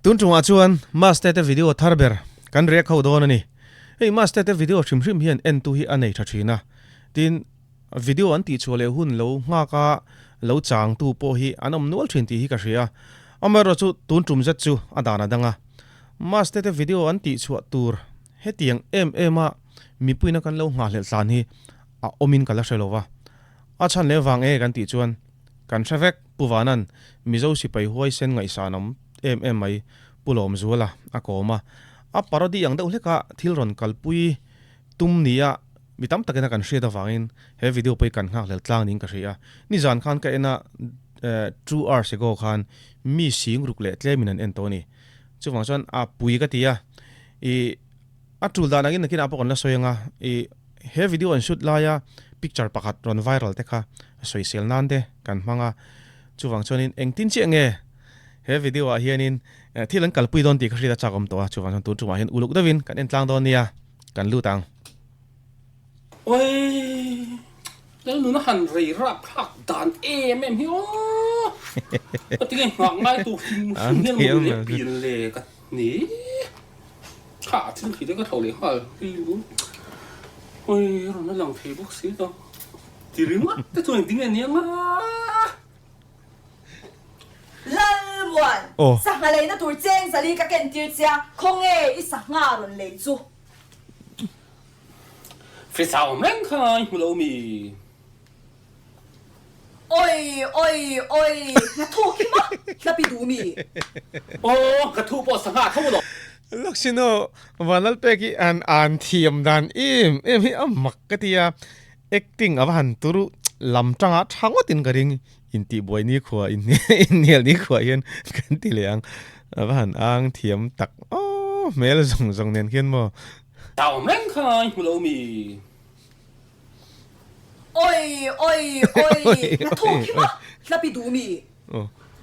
tun chunga chuan Mastea video tharber kan rek ho don ani hei Mastea video hrim hian en tu hi anei tha thina tin video an ti chole hun lo nga ka lo chang tu po hi anom nual thin ti hi ka ria amaro chu tun chum zat chu adana danga Mastea video an ti chu tur hetiang ma mi puina kan lo nga hlel tlan hi a omin kala hrelowa a chan le wang e kan ti chuan kan thavek puwanan mizo si pai huai sen ngai sanam mai pulom zuala akoma a parodi yang da uleka thilron kalpui tumnia mitam takena kan hria da wangin he video pai kan ngak lel tlang ning ka hria ni zan khan ka ena 2 hours ago khan mi sing ruk le tleminan entoni chuwang chuan a pui ka tia e atul da nangin nakin apokon la soyanga e he video an shoot la ya picture pakhat ron viral te kha social nande kan manga chuwang chuanin engtin chi nge he video a hianin thilan kalpui don ti khri da chagom to chuwang tu chuwa hian uluk dawin kan en tlang don nia kan lutang oiแล้วหนูน่ะหันเรียบผลักดันฮิโอก็ติงหางไงตัวเนี่ยมันเปลี่ยนเลยกันนี่ขาที่ทีได้ก็เท่าเลยค่ะพี่รู้โอ้ยเราน่ะหลังเทบุกซีตัวจีริมะแต่ตัวจริงๆเนี่ยมาลัลวันสักอะไรนะตัวเจงสลีกับเกนติร์เซียคงอีสักงารุนเลยจูฟิสาวแม่งค่ะไม่รู้มีโอ้ยนะถูกขี้มั้งแล้วไปดูมีโอ้กระทู้ปอดสังหารเขาหมดลักษณะวันนั้นเป็กอันเทียมดันฮิอัมมักกะเตีย acting อวันตุรุลำจังอ่ะช่างว่าตินกระดิ่งอินตีบอยนี่ขวาอินเนียลนี่ขวายันกันตีเลียงอวันอ่างเทียมตักโอ้แม่ละส่งเนียนขึ้นบ่สาวแม่งค่ะไม่รู้มีโอ้ยนะถูกขี้มั้งแล้วไปดูมี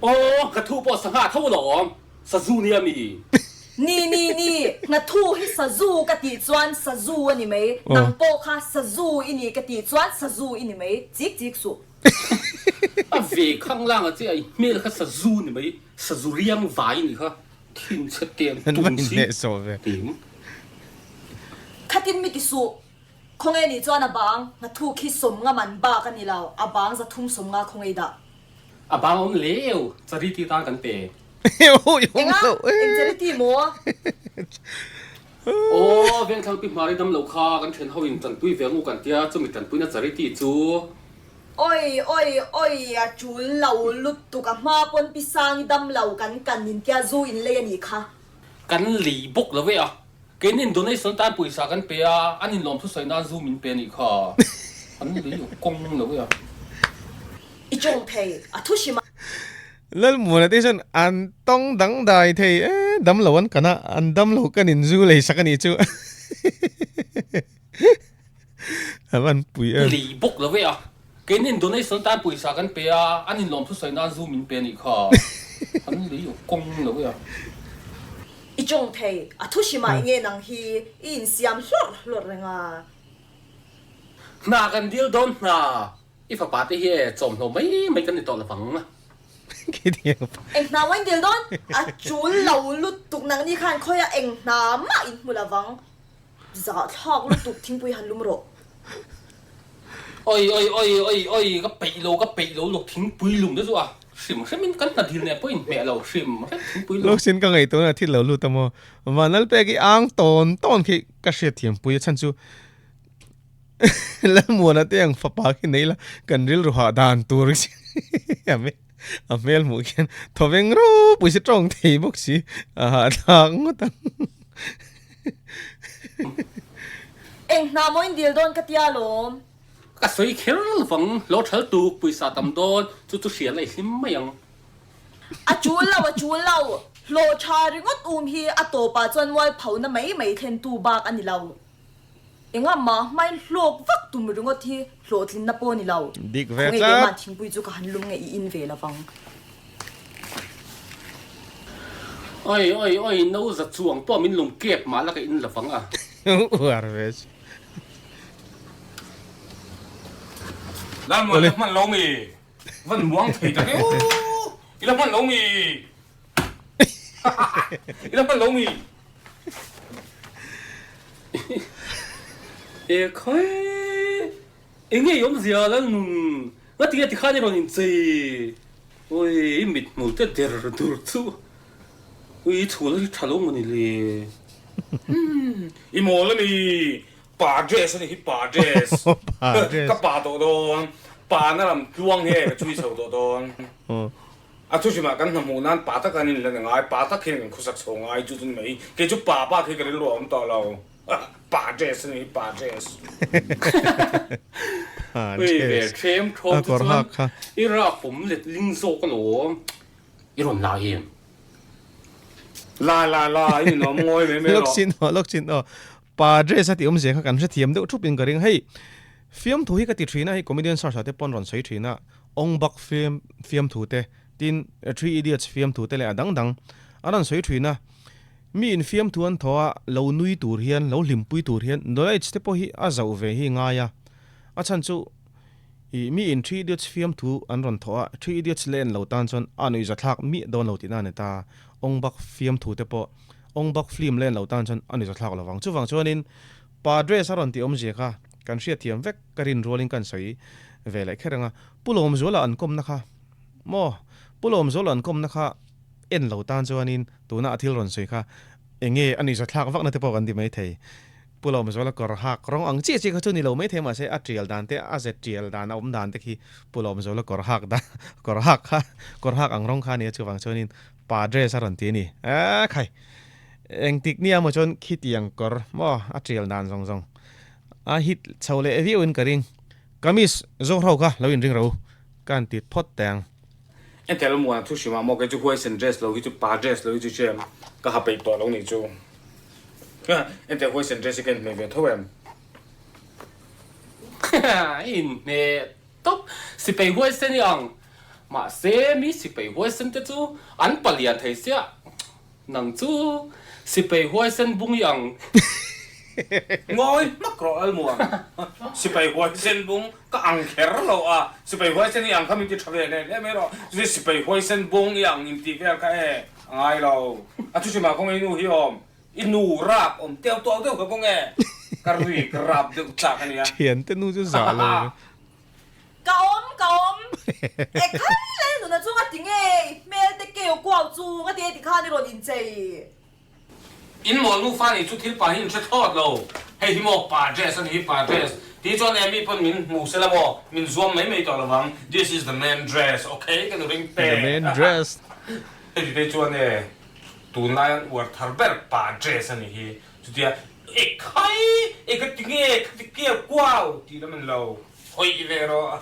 โอ้กระทู้ปอดสังหารเขาหรอซาซูเนี่ยมีนี่นะถูกให้ซาซูกะติจวนซาซูอันนี้ไหมนังโปค่ะซาซูอันนี้กะติจวนซาซูอันนี้ไหมจิกสุอ่ะเวข้างล่างอ่ะเจ้าเมื่อค่ะซาซูนี่ไหมซาซูเรียงไว้นี่ค่ะทิ้งเสตียงตุ้งสิติ๋มขัดินมิติสุคงนี่จวนอ่ะบางนะถูกขี้สมงามันบ้ากันนี่เราอ่ะบางจะทุ่มสมงาคงด่าอ่ะบางมันเลวจะรีตีตากันเปเอ็งจะได้ตีมัวโอ้เวียนทางปีมาได้ดำเหลาคากันเทรนเขาอินจันปุ้ยเวียงอูกันเดียจะมีจันปุ้ยน่าจะได้ตีจูโอ้ยอ่ะจูเหลาลุดตุกมาปนพิซซ่าดำเหลากันนินเตียจูอินเลยนี่ค่ะกันหลีบุกแล้วเว้ยอ่ะเกณฑ์อินโดนีเซียตามปุ้ยสากันเปียอันนี้ลมทุกสายน่าจูมินเปียนี่ค่ะอันนี้อยู่กงแล้วเว้ยอ่ะอีจงเทอ่ะทุชิมาแล้วหมูนะที่ฉันอันต้องดังได้เทดำเหลวันกันนะอันดำเหลวกันอินจูเลยสักกันอีจูมันปุยหลีบุกแล้วเว้ยอ่ะเกณฑ์อินโดนีเซียตามปุ้ยสากันเปียอันนี้ลมทุกสายน่าจูมินเปียนี่ค่ะอันนี้อยู่กงแล้วเว้ยอ่ะอีจงเทอ่ะทุชิมาเงี้ยนังฮีอินเสียมหลดเลยงานากันเดียวโดนนะอีฟ้าปาร์ตี้เฮ่จอมเราไม่กันในตอนละฝังนะคิดเดียวเอ็งนาวันเดียวโดนอ่ะจูเหลาลุดตุกนังนี่คันค่อยเอ็งนามาอินมุลาวังจะทอกลุดตุกทิ้งปุยหันลุมโรโอ้ยก็ไปโลลูกทิ้งปุยลุมด้วยสิวะสิมใช่ไหมกันนาทีเนี่ยปุยแม่เราสิมทิ้งปุยลุมลูกชิ้นก็ไงตัวน่ะที่เราลุดตั้งมั้งวันนั้นเป็กอ่างต้นที่กระเสียเทียมปุยฉันจูแล้วมัวนะเตียงฟ้าปากินนี่ละกันริลรัวดานตัวรึสิอเมลหมูเขียนทว่าเองรู้ปุยสิตรงที่บุกสิทางก็ตั้งเอ็งนาวันเดียวโดนกัตยาลมก็สวยแค่ละฝังรถเธอตูปุยสาตำโดนจุดเสียอะไรสิไม่ยังอ่ะจูเหลาโลชาริงดฮีอ่ะโตปาจวนไว้เผาน่ะไม่เทนตูบากอันนี้เราเอ็งมาไม่โลกวักตุ่มรึงว่าที่โลทินนับปนี่เราดิกเวลล่ะมาทิ้งปุยจุกหันลุงไงอินเวลฟังโอ้ยนู้จะจวงป้อมินลุงเก็บมาแล้วก็อินละฟังอ่ะวาร์เวชแล้วมันลงมีวันม่วงถีแต่แล้วมันลงมี Ila man longi. E khoi. Enge yom zia la nun. Ngati ti khani ron in chei. Oi mit mu te der dur chu. Ui chu la chalo mo ni le. I mo la ni. Pa dress ni pa dress. Ka pa do don. Pa na lam luang he chui chou do don. À thôi mà cái nằm nan bà ta cái này là ngay bà ta khi người khuất sầu ngay chú chân mấy cái chú bà khi cái lúa ông to lâu bà dress này bà dress về xem thôi chú chân ý raผมliệt linh số cái lúa ý rồi nào em la ý nó ngồi mấy mấy lúc xin bà dress thì ông sẽ cần sẽ thiểm được chụp hình cái riêng hay phim thu hi cái tiết na hay comedian sao te pon ron soi thina ong bak phim thu te tin Three Idiots film thu te le dang aran soi thina mi in film thu an thoa lo nui tur hian lo limpui tur hian knowledge te po hi a zau ve hi nga ya a chan chu I mi in Three Idiots film thu an ron thoa Three Idiots len lo tan chon anui za thak mi don lo tina ne ta ong bak film thu te po ong bak film len lo tan chon anui za thak lo wang chuan in padre saron ti om je kha kan ria thiam vek karin rolling kan soi ve lai kheranga pulom zola an kom na kha mo pulom zola an kom na kha en lo tan chuanin tuna athil ron soi kha enge ani za thlak vak na te po kan di mai thei pulom zola kor hak rong ang chi chi kha chu ni lo mai thei ma se a trial dan te a z trial dan om dan te khi pulom zola kor hak da kor hak ang rong kha ni chuwang chuanin padre saron ti ni a khai eng tik nia mo chon khitiang kor mo a trial dan zong a hit chole avi un karing kamis zo rau ka lo in ring ro kan tit phot tang em theo mua thu xí mà mua cái chú quay sinh dress lâu cái chú ba dress lâu chú xem cái hộp bì to lâu này chú em theo quay sinh dress cái này về thôi em in nè tốt是被quay sinh样mà xe mi是被quay sinh的chú anh bật liền thấy xia nằng chú是被quay sinh bung样ngồi mắc rồi mua si bay hoa sen bung cái ăn khéo rồi à si bay hoa sen yang không biết chơi này này mấy rồi si bay hoa sen bung yang in ti cái ai rồi à chú mà không inu hiom inu rap tiêu cái con nghe cái gì rap được chắc cái này tiền tên nu chú giả rồi Kaom e khai lên nó chung cái tiếng ấy mẹ để kêu quào chú cái tiếng thì khai đi rồi in chơi in mol nu fa ni chu thil pa hin che thot lo hei hi mo pa dress and hi pa dress ti chon em mi pon min mu se la mo min zoom mai to lawang this is the man dress okay kan ring te the man dress hei te chon e tu na war thar ber pa dress ani hi chu tia e khai e ka tinge ka ti ke kwao ti la man lo hoi i ve ro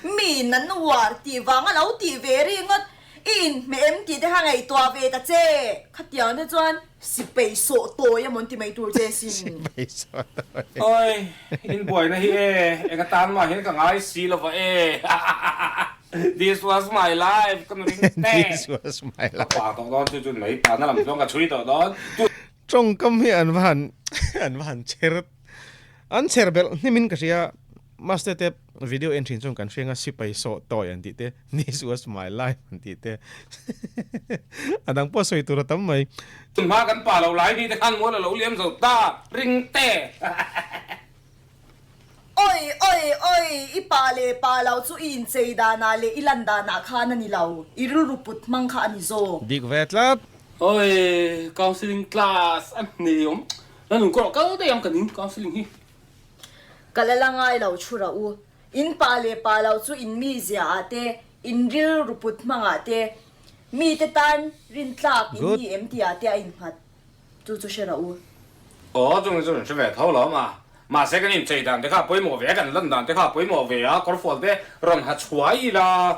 mi nan war ti wang a lo ti ve ri ngot in mẹ em thì thế hàng ngày tòa về ta chê khát tiếng thế choan si bể sổ tối em muốn tìm mấy tuổi chê xin ôi in boy na hi e ka tan ma hin ka ngai si lo va e this was my life kan ring te this was my life pa to don chu chu mai pa na lam jong ka chui to don trong cam hi an van cher bel ni min ka ria master te video entry chung kan fenga si pai so toy an ti te this was my life an ti te adang po soi tur tam mai tun ma kan pa lo lai ni te khan mo lo liam zo ta ring te oi ipa le pa lau chu in chei da na le ilan da na khan ani lau irul ruput mang kha ani zo dik vet lap oi counseling class an ni om nan ko ka de yang kan counseling hi kalalangai lau chura u in pa le pa lau chu in mi zia ate in ril ruput manga te mi te tan rin tlak in ni em ti ate in phat chu shera u chung se ve thau lo mà sẽ cái niệm chạy đàn thế khác bối mồ vẽ gần lần đàn thế khác bối mồ vẽ có phổ thế rồi hạt chuối là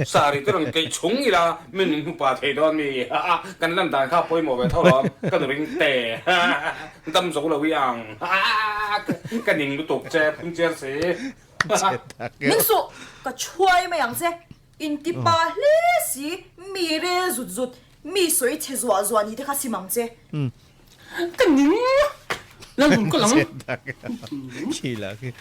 sao thì rồi cái trúng là mình không phải thấy đó mi gần lần đàn khác bối mồ vẽ thâu lắm cái đồ bánh tè tâm số là vi ăn cái niệm nó tục che không che gì mình số cái chuối mà yang se in ti pa le si mi re zut mi soi che zwa ni thế khác si mang se cái niệm lần có lắm chỉ là cái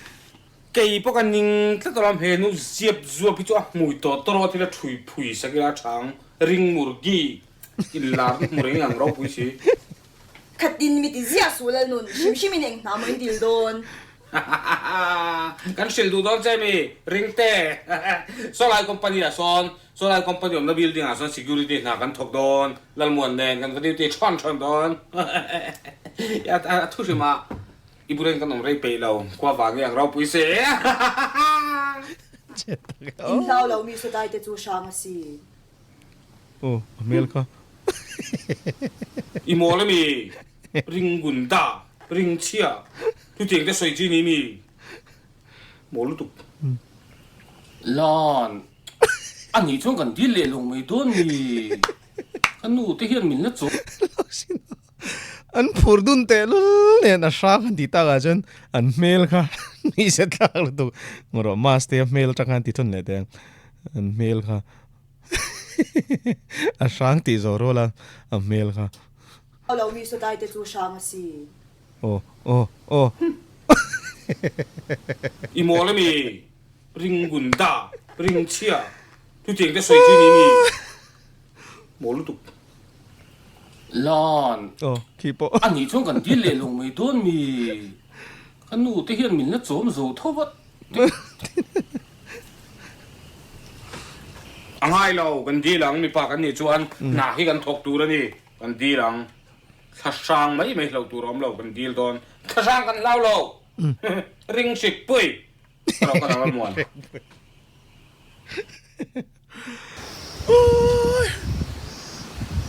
cây bốc anh ninh tất cả làm hệ nó diệp ruột phía chỗ mùi to to thì là chui phủi sang cái lá trắng ring murgi in lá murgi ngang rau bùi xí khát tin mi ti zia su la nun shim in eng na mo dil don kan sel du don chai mi ring te so lai company a so lai company om na building a son security na kan thok don lal muan nen kan ka ti chon don ya thu shi ma iburen kan om rei pe lo kwa wa ngang rau bùi xí in lao lo mi so dai te chu shang si ô mel ka i mo le mi ring gun da ring chia tu tiếng cái sợi chi ní mi mo lu tu lon anh ấy trong gần đi lệ lồng mấy tuần mi anh nu tới hiện mình nó chỗ an phurdun te lul ne na sang ti ta ga chen an mel kha ni se tak lu tu ngoro Mastea mel takan ti thon le te an mel kha a sang ti zo ro la a mel kha lo mi so dai te chu shang si ô i mo le mi ring gun da ring chia tu tiếng cái sợi chi ní mi mo lu tu lon ô kipo anh ấy trong gần đi lệ lồng mấy tuần mi anh nu tới hiện mình nó chỗ mà dầu thô vật ang hai lo kan di lang mi pa kan ni chuan na hi kan thok tu ra ni kan di lang tha sang mai mai lo tu rom lo kan dil don tha sang kan lao lo ring sik pui ro kan al muan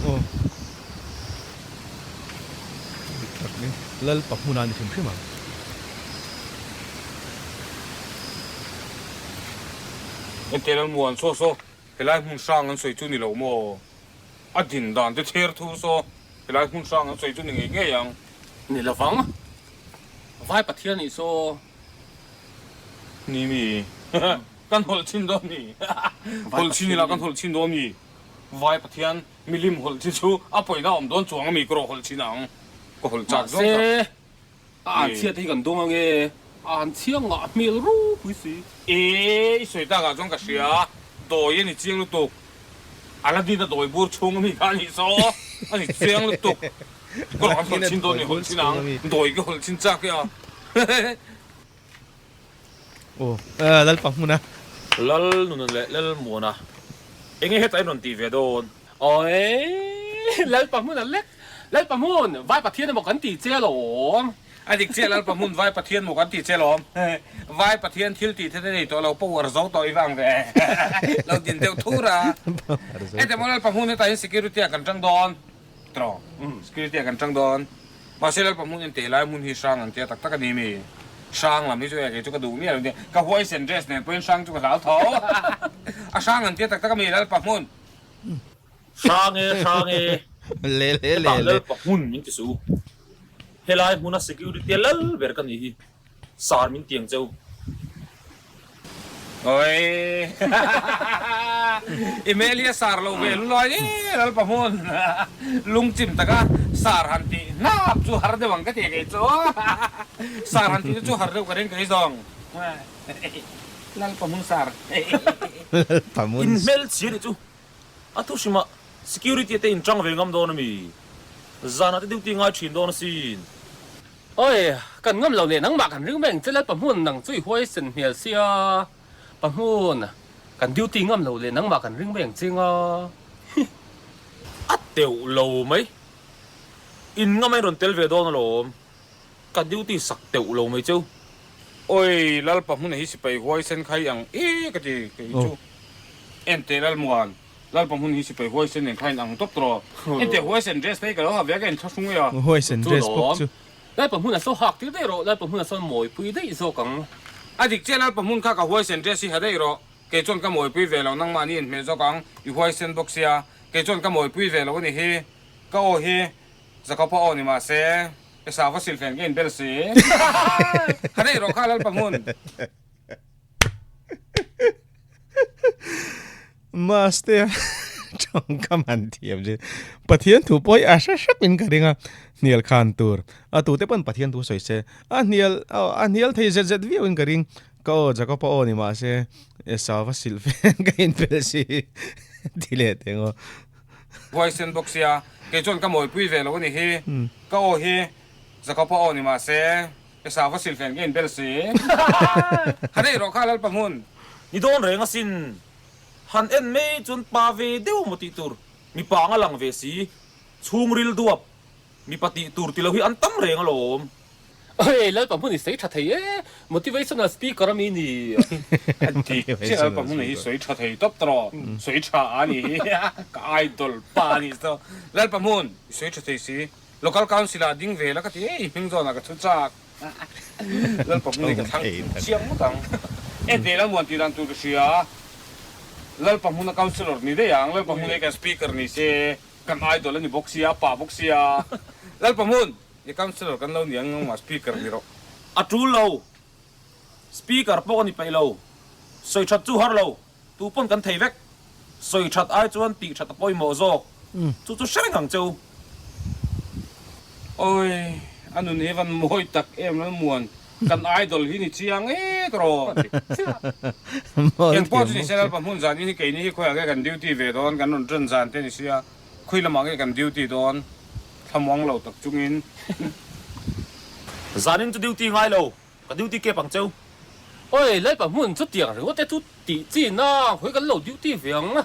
ô lal pakuna ni sim ma en tel muan so helai mun sang an soi chu ni lo mo a din dan te ther thu so helai mun sang an soi chu ni nge yang ni la wang vai pathian ni so ni mi kan hol chin do mi hol chin ni la kan hol chin do mi vai pathian milim hol chi chu a poina om don chuang mi kro hol chin ang ko hol chak zo an chia thi kan dong nge an chiang nga mi ru pui si soi ta ga jong ka sia doi ni chiang lu tu ala di da doi bur chung mi ka ni so ani chiang lu tu ko hol chin do ni hol chin ang doi ke hol chin chak ya ô lal pakuna lal nun le lal mona enge het ai non ti ve don oi lal pa mun lek lal pa mun vai pa thiên mo kan ti che lo adik che lal pa mun vai pa thiên mo kan ti che lo vai pa thiên thil ti the nei to lo po war zo to i wang ve lo din deu thura e te mo lal pa mun ta security kan chang don tro security kan chang don ma se lal pa mun en te lai mun hi sang an te tak tak ni mi sang làm đi cho cái chỗ cái đủ miếng này cái hoa sen dress này quên sang cho cái áo tháo à sang anh tiếc tất cả mình là bạc môn sang e le lal pa hun min ti su helai huna security lal ber kan hi sar min tiang chau ôi Emilia sar lo về lo là bạc môn lung chim tất cả sar han ti nạp chú har de wang cái gì cái chỗ sar han ti chú har de cái dòng lal pa mun sar pamun in mel chi ni chu atu shima security te in chang ve ngam don mi zana te duty ngai thin don sin ôi cần ngâm lâu liền nắng mạc hẳn rừng bèn chơi lát bầm hôn nắng chui huay sần hiền xia bầm hôn cần duty ngâm lâu liền nắng mạc hẳn rừng bèn chơi ngơ at teu lo mai in ngamai ron tel ve don lo ka duty sak teu lo mai chu ôi lal bầm hôn này chỉ phải huay sần khai yang cái gì cái chú em tê lal muan lal bầm hôn chỉ phải huay sần này khai yang top tro em tê huay sần dress này cái đó học cái thắc sung ya hoi sen dress book chu lal bầm hôn là số học tiếng đấy rồi lal bầm hôn là số mồi pui đấy số cẳng adik che lal bầm hôn khác cả huay sần dress gì đấy rồi cái chọn cái mồi pui về lòng năng mani em số cẳng huay sần box ya cái chọn cái mồi pui về lòng này he cái ô he giờ có bao nhiêu mà sẽ cái sao phát sinh phèn cái bel sẽ đấy rồi khác lal bầm hôn Mastea trong kaman thiam je pathian thu poi asha shapin karinga nial khan tur a tu te pan pathian tu soi se a nial thei zet zet viu in karing cóจะก็พอนี่มาเสียสาวสิลเฟนก็อินเปสิทีเล็ดเองอ๋อ Voice box ya ke chon ka moi pui ve lo ni hi ka o hi za ka pa o ni ma se e sa va sil fen gen bel si hare ro kha lal pamun ni don renga sin han en me chun pa ve deu moti tur mi pa nga lang ve si chung ril duap mi pati tur ti lo hi an tam renga lom ôi lỡ bảo muốn thấy thật thấy motivational speaker mi nì ti che lal pamun ni soi cha thei top tro soi cha ani ka idol pa ni so lal pamun soi cha thei si local council a ding ve la ka ti ei hing zo na ka chu chak lal pamun ni ka thang chiam mo tang e de la mon ti dan tu sia lal pamun na councilor ni de yang lal pamun ka speaker ni se kan idol ni boxia pa boxia lal pamun ye councilor kan lo niang ma speaker ni ro a tru lo speaker po ni pai lo soi chat chu har lo tu pon kan thei vek soi chat ai chuan ti chat poi mo zo chu chu shreng ang cheu ôi anh nun evan moi tak em nó muôn kan idol hi ni chiang e tro em po ni sel pa mun zan ni ke ni ko ya kan duty ve don kan non tren zan te ni sia khui la ma ke kan duty don thamwang lo tak chungin zanin chu duty ngai lo ka duty ke pang cheu ôi lỡ bảo muốn chút tiền rồi có chút tỷ chi na khối cái lẩu duty vàng á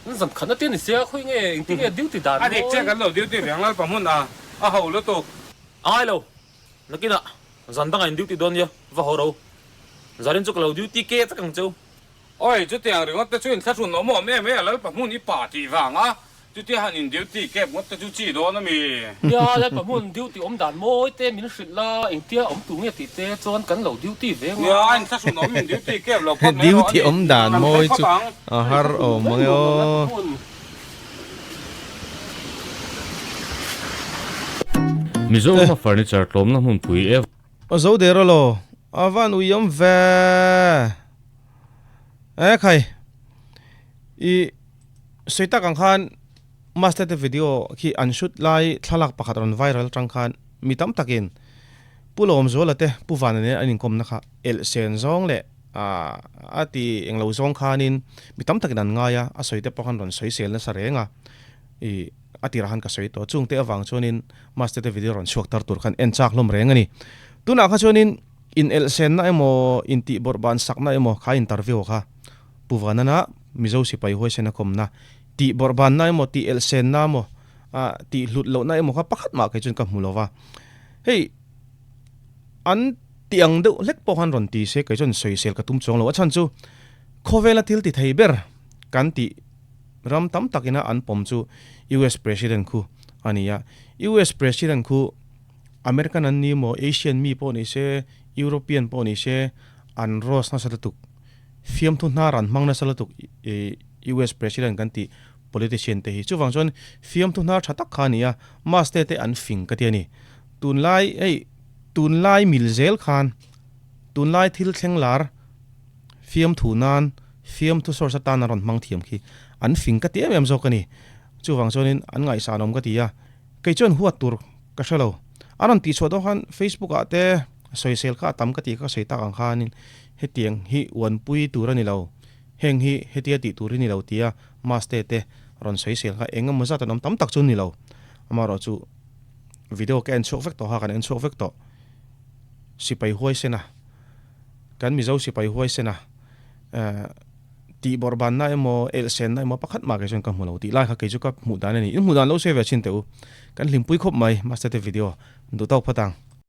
nó sầm khẩn nó tiền thì xe khối nghe tiếng nghe duty đàn anh che kan lo duty ve ngal pa mun a ho lo to ai lo nakina zan dang in duty don ya va ho ro zanin chu ka lo duty ke ta kang cheu ôi chút tiền rồi ngót chuin sa chun no mo me me lo pa mun ni pa ti vang á chút tiền han in duty ke ngót chu chi do na mi ya lỡ bảo muốn duty ôm đàn môi tên mình xịt la anh tia ôm tủ nghe tỷ tê cho anh cắn lẩu duty vàng ya anh sa chun no min duty ke lo pa duty om dan moi chu har o mange o Mizoram furniture tlom na hmun pui e o zo de ro lo avan uyom ve e khai I soita kang khan master te video khi an shoot lai thalak pakhat ron viral tang khan mitam takin pulom zo late puwan ne anin kom na kha el sen zong le ati englo zong khanin mitam takin an nga ya a soite pakhan ron soi sel na sarenga I ati rahan ka soi to chung te awang chonin master te video ron shok tar tur khan en chak lom reng ani tuna kha chonin in el sen na emo inti borban sakna emo kha interview kha puwana na mizo sipai hoi sena komna ti borban na emo ti el sen na mo ti hlut lo na emo kha pakhat ma kai chun ka mulowa hey an tiang de lek po han ron ti se kai chun soi sel ka tum chong lo chan chu khovela til ti theiber kan ti ram tam takina an pom chu US president khu ania US president khu American an ni mo Asian mi po ni se European po ni se an ros na salatuk fiam thu na ran mang na salatuk US president kan ti politician te hi chuwang chon fiam thu na thatak khania maste te an fing ka ti ani tun lai milzel khan tun lai thil thlenglar fiam thu nan fiam thu sor satan ron mang thiam khi an fing ka ti em zo kani chuwang chonin an ngai sanom ka ti ya kei chon huat tur ka shalo aron ti chodo khan Facebook ate social kha tam ka ti ka seita kang khanin hetiang hi wan pui turani lo heng hi hetia ti turini lo tia maste te ron social kha engam maza tanom tam tak chun ni lo amaro chu video ke en chok vek to ha kan en chok vek to sipai huai sena kan mi zo sipai huai sena ti borban na emo el sen na emo pakhat ma ke jon ka mulo ti lai kha ke chu ka mu dan ni mu dan lo se ve chin teu kan limpui khop mai master te video du tau phatang